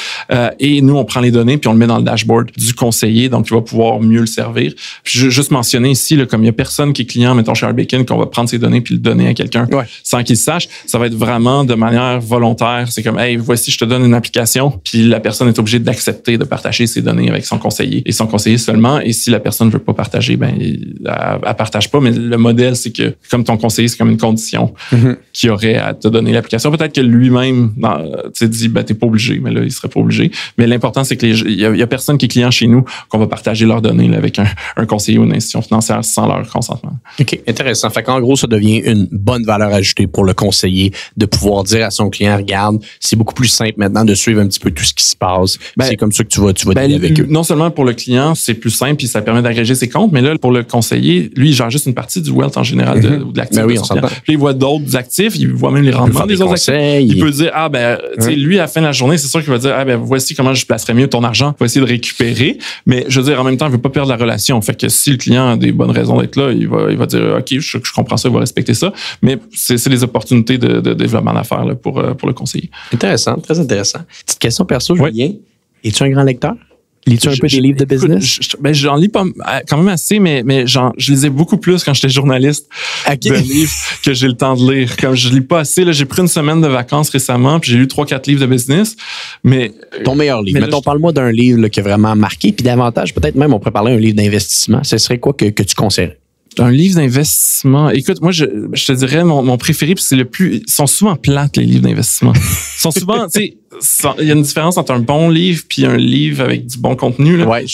Et nous, on prend les données puis on le met dans le dashboard du conseiller, donc il va pouvoir mieux le servir. Puis juste mentionner ici, là, comme il n'y a personne qui est client, mettons chez Hard Bacon, qu'on va prendre ces données puis le donner à quelqu'un sans qu'il sache. ça va être vraiment de manière volontaire. C'est comme, hey, voici, je te donne une application, puis la personne est obligée d'accepter de partager ses données avec son conseiller et son conseiller seulement. Et si la personne veut pas partager, ben, elle partage pas. Mais le modèle, c'est que comme ton conseiller, c'est comme une condition qui aurait à te donner l'application. Peut-être que lui-même, dit, ben, t'es pas obligé, mais là, il serait pas obligé. Mais l'important, c'est que il y a personne qui est client chez nous qu'on va partager leurs données là, avec un conseiller ou une institution financière sans leur consentement. OK, intéressant. Fait qu'en gros, ça devient une bonne valeur ajoutée pour le conseiller de pouvoir dire à son client, regarde, c'est beaucoup plus simple maintenant de suivre un petit peu tout ce qui se passe. Ben, c'est comme ça que tu vas dealer avec eux. Non seulement pour le client, c'est plus simple puis ça permet d'agréger ses comptes, mais là, pour le conseiller, lui, il gère juste une partie du wealth en général de l'actif. Ben oui, on s'entend. Puis il voit d'autres actifs, il voit même les rendements des autres actifs. Il peut dire, lui, à la fin de la journée, c'est sûr qu'il va dire, voici comment je placerais mieux ton argent, on va essayer de récupérer. Mais je veux dire, en même temps, il veut pas perdre la relation. Fait que si le client a des bonnes raisons d'être là, il va dire, OK, je comprends ça, il va respecter ça. Mais c'est les opportunités de développement d'affaires là, pour le conseiller. Intéressant, très intéressant. Petite question perso, Julien. Es-tu un grand lecteur? Lis-tu un peu des livres de business? J'en lis pas quand même assez, mais je lisais beaucoup plus quand j'étais journaliste de livres que j'ai le temps de lire. Comme je lis pas assez, là, j'ai pris une semaine de vacances récemment, puis j'ai lu 3-4 livres de business. Mais ton meilleur livre. Mettons, parle-moi d'un livre là, qui a vraiment marqué, puis davantage, peut-être même, on pourrait parler d'un livre d'investissement. Ce serait quoi que tu conseillerais? Un livre d'investissement. Écoute, moi, je te dirais, mon préféré, puis c'est le plus... Ils sont souvent plates, les livres d'investissement. Ils sont souvent, tu sais, il y a une différence entre un bon livre puis un livre avec du bon contenu. Là. Ouais,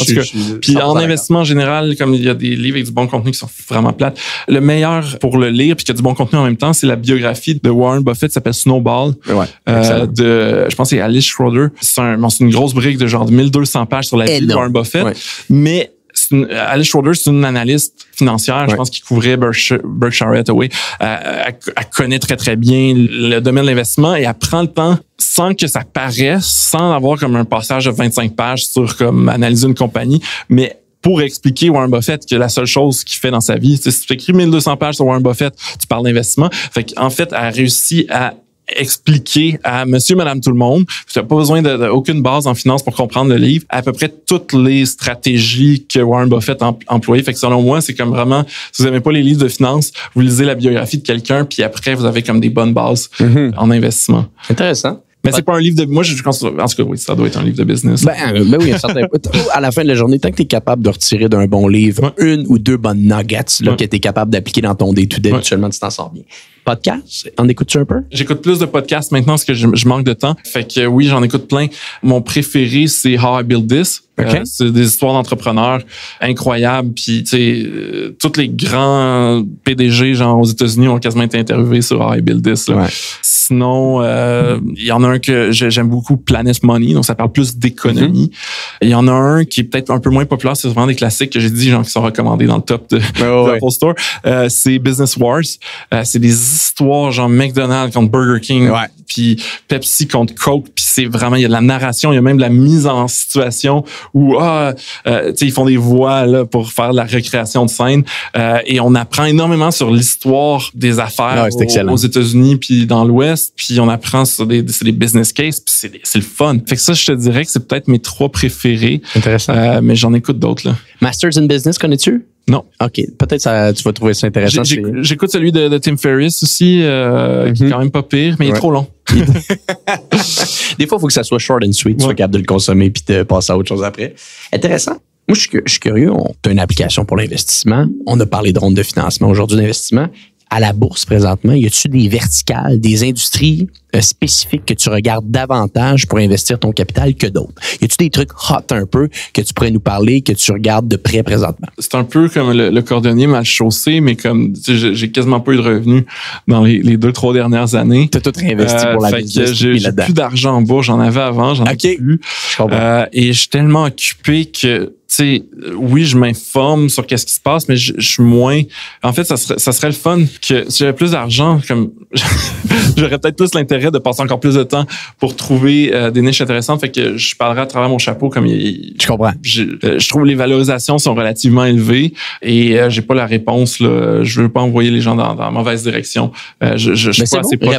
puis en investissement en général, comme il y a des livres avec du bon contenu qui sont vraiment plates, le meilleur pour le lire puis qui a du bon contenu en même temps, c'est la biographie de Warren Buffett, qui s'appelle Snowball. Je pense que c'est Alice Schroeder. C'est une grosse brique de genre 1200 pages sur la vie de Warren Buffett. Ouais. Mais Alice Schroeder, c'est une analyste financière, je pense, qui couvrait Berkshire Hathaway. Elle connaît très, très bien le domaine de l'investissement et elle prend le temps sans que ça paraisse, sans avoir comme un passage de 25 pages sur comme analyser une compagnie, mais pour expliquer Warren Buffett que la seule chose qu'il fait dans sa vie, si tu écris 1200 pages sur Warren Buffett, tu parles d'investissement. Fait qu'en fait, elle a réussi à expliquer à monsieur, madame, tout le monde. Tu n'as pas besoin d'aucune base en finance pour comprendre le livre. À peu près toutes les stratégies que Warren Buffett a employées. Fait que selon moi, c'est comme vraiment, si vous n'aimez pas les livres de finance, vous lisez la biographie de quelqu'un, puis après, vous avez comme des bonnes bases en investissement. Intéressant. Mais c'est pas un livre de... Moi, je pense... En tout cas, oui, ça doit être un livre de business. Ben oui, un certain... À la fin de la journée, tant que tu es capable de retirer d'un bon livre une ou deux bonnes nuggets là, que tu es capable d'appliquer dans ton day-to-day, habituellement, tu t'en sors bien. Podcast, en écoutes-tu un peu? J'écoute plus de podcasts maintenant parce que je manque de temps. Fait que oui, j'en écoute plein. Mon préféré, c'est How I Built This. Okay. C'est des histoires d'entrepreneurs incroyables. Puis, tu sais, tous les grands PDG, genre aux États-Unis, ont quasiment été interviewés sur How I Built This. Là. Ouais. Sinon, il y en a un que j'aime beaucoup, Planet Money. Donc, ça parle plus d'économie. Il y en a un qui est peut-être un peu moins populaire. C'est vraiment des classiques que j'ai dit, genre, qui sont recommandés dans le top de l'Apple Store. C'est Business Wars. C'est des histoires, genre McDonald's contre Burger King. Ouais. Puis Pepsi contre Coke. Puis c'est vraiment, il y a de la narration. Il y a même de la mise en situation où ils font des voix là, pour faire de la recréation de scène. Et on apprend énormément sur l'histoire des affaires aux États-Unis puis dans l'Ouest. Puis on apprend sur des business cases. Puis c'est le fun. Fait que ça, je te dirais que c'est peut-être mes 3 préférés. Intéressant. Mais j'en écoute d'autres. Là. Masters in Business, connais-tu? Non. OK. Peut-être tu vas trouver ça intéressant. J'écoute celui de Tim Ferriss aussi, qui est quand même pas pire, mais il est trop long. Des fois, il faut que ça soit short and sweet, tu sois capable de le consommer puis de passer à autre chose après. Intéressant. Moi, je suis curieux. Tu as une application pour l'investissement. On a parlé de ronde de financement aujourd'hui d'investissement. À la bourse présentement, y a-tu des verticales, des industries spécifiques que tu regardes davantage pour investir ton capital que d'autres? Y a-tu des trucs hot un peu que tu pourrais nous parler, que tu regardes de près présentement? C'est un peu comme le cordonnier mal chaussé, mais comme j'ai quasiment pas eu de revenus dans les 2-3 dernières années. T'as tout réinvesti pour la business. J'ai plus d'argent en bourse, j'en avais avant, j'en ai plus. Je comprends. Et je suis tellement occupé que oui, je m'informe sur qu'est-ce qui se passe, mais je suis moins... En fait, ça serait le fun que si j'avais plus d'argent, comme j'aurais peut-être plus l'intérêt de passer encore plus de temps pour trouver des niches intéressantes. Fait que je parlerai à travers mon chapeau comme je comprends. Je trouve les valorisations sont relativement élevées et j'ai pas la réponse. Là. Je veux pas envoyer les gens dans la mauvaise direction. Je suis pas assez proche.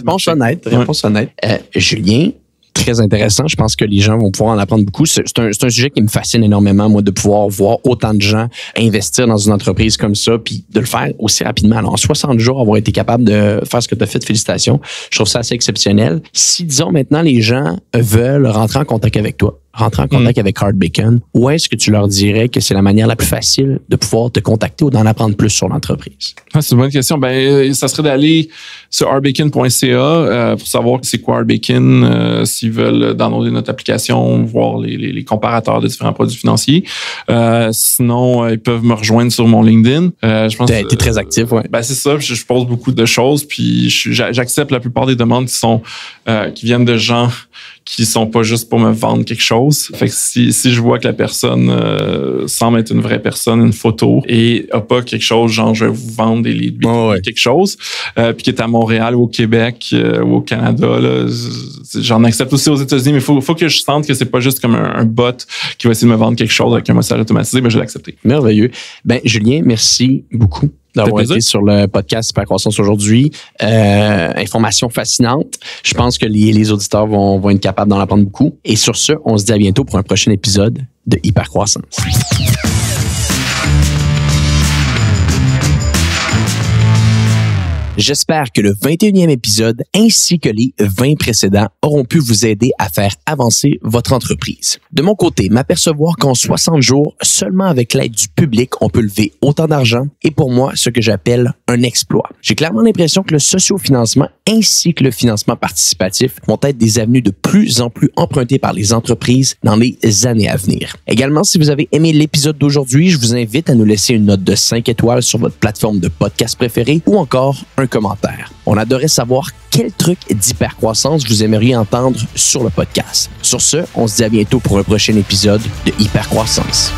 Réponse honnête. Julien, très intéressant. Je pense que les gens vont pouvoir en apprendre beaucoup. C'est un sujet qui me fascine énormément, moi, de pouvoir voir autant de gens investir dans une entreprise comme ça, puis de le faire aussi rapidement. Alors, en 60 jours, avoir été capable de faire ce que tu as fait, félicitations. Je trouve ça assez exceptionnel. Si, disons, maintenant, les gens veulent rentrer en contact avec toi, rentrer en contact avec Hard Bacon, où est-ce que tu leur dirais que c'est la manière la plus facile de pouvoir te contacter ou d'en apprendre plus sur l'entreprise? C'est une bonne question. Ça serait d'aller sur hardbacon.ca pour savoir c'est quoi Hard Bacon, s'ils veulent downloader notre application, voir les comparateurs de différents produits financiers. Sinon, ils peuvent me rejoindre sur mon LinkedIn. Je pense. T'es très actif, ouais. C'est ça. Je pose beaucoup de choses, puis j'accepte la plupart des demandes qui viennent de gens qui sont pas juste pour me vendre quelque chose. Fait que si je vois que la personne semble être une vraie personne, une photo, et a pas quelque chose, genre je vais vous vendre des leads, quelque chose, puis qui est à Montréal ou au Québec ou au Canada, là, j'en accepte aussi aux États-Unis, mais faut que je sente que c'est pas juste comme un bot qui va essayer de me vendre quelque chose avec un message automatisé, mais je vais l'accepter. Merveilleux. Julien, merci beaucoup d'avoir été sur le podcast Hypercroissance aujourd'hui. Information fascinante. Je pense que les auditeurs vont être capables d'en apprendre beaucoup. Et sur ce, on se dit à bientôt pour un prochain épisode de Hypercroissance. J'espère que le 21e épisode ainsi que les 20 précédents auront pu vous aider à faire avancer votre entreprise. De mon côté, m'apercevoir qu'en 60 jours, seulement avec l'aide du public, on peut lever autant d'argent est pour moi ce que j'appelle un exploit. J'ai clairement l'impression que le socio-financement ainsi que le financement participatif vont être des avenues de plus en plus empruntées par les entreprises dans les années à venir. Également, si vous avez aimé l'épisode d'aujourd'hui, je vous invite à nous laisser une note de 5 étoiles sur votre plateforme de podcast préférée ou encore un commentaire. On adorait savoir quel truc d'hypercroissance vous aimeriez entendre sur le podcast. Sur ce, on se dit à bientôt pour un prochain épisode de Hypercroissance.